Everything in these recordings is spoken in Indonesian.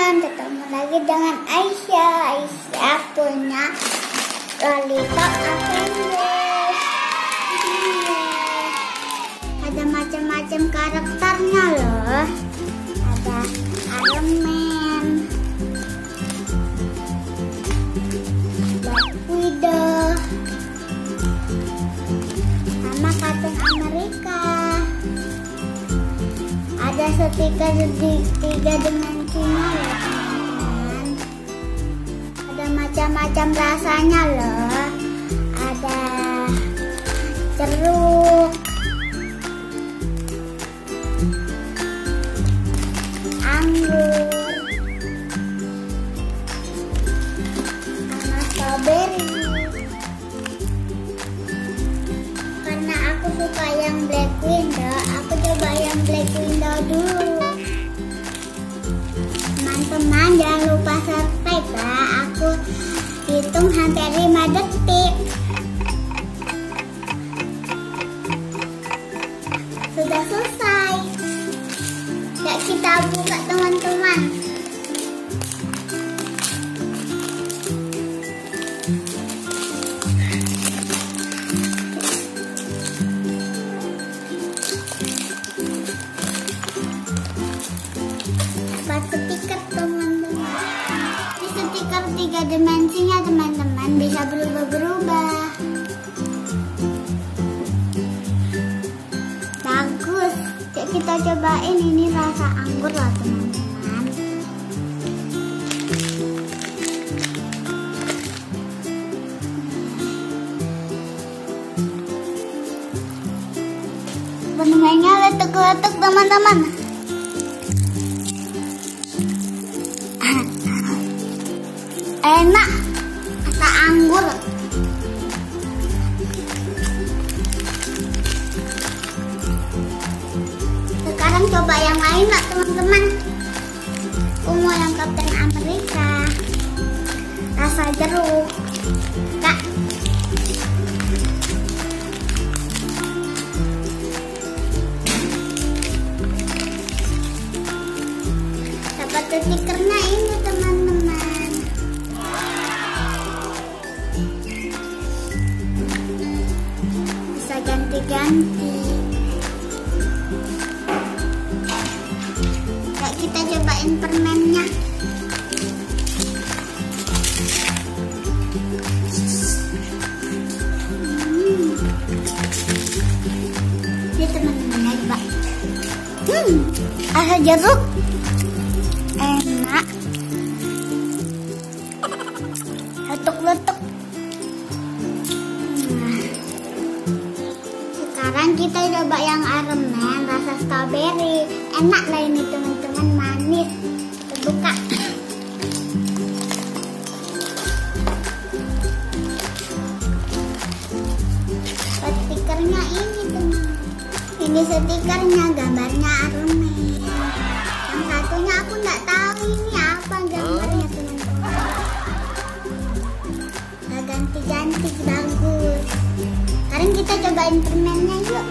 teman-teman, ketemu lagi dengan Aisyah. Aisyah punya lollipop Avengers. Ada macam-macam karakternya loh. Ada Iron Man, Black Widow, sama Captain America. Ada stiker di 3 dimensinya loh teman-teman. Ada macam-macam rasanya loh. Ada jeruk, anggur, sama strawberry. Karena aku suka yang Black Widow, aku coba yang Black Widow dulu. Teman-teman jangan lupa subscribe ya. Aku hitung sampai 5 detik. Sudah selesai. Yuk kita buka teman-teman. Stiker teman-teman. Ini stiker 3 dimensinya teman-teman, bisa berubah-berubah. Bagus. Yuk kita cobain, ini rasa anggur loh teman-teman. Benangnya letuk-letuk teman-teman. Enak, rasa anggur. Sekarang coba yang lain lah teman-teman. Aku mau yang Captain America, rasa jeruk. Kak, dapat stikernya ini teman-teman. Ganti-ganti. Kayak kita cobain permennya. Ini teman-teman ya, coba. Rasa jeruk enak. Letuk-letuk. Sekarang kita coba yang Iron Man, rasa strawberry. Enak lah ini teman-teman, manis. Kita buka. Stikernya ini teman. Ini stikernya, gambarnya Iron Man. Yang satunya aku nggak tahu ini apa gambarnya teman-teman. Nah, ganti-ganti bagus. Sekarang kita cobain permennya yuk.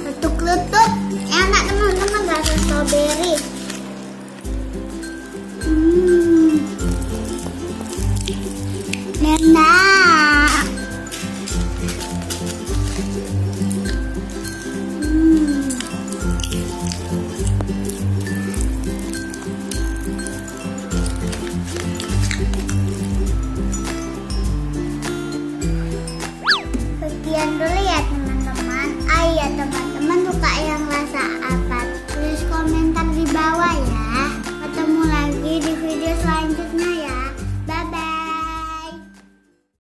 Letuk-letuk, enak teman-teman, rasa strawberry. Enak.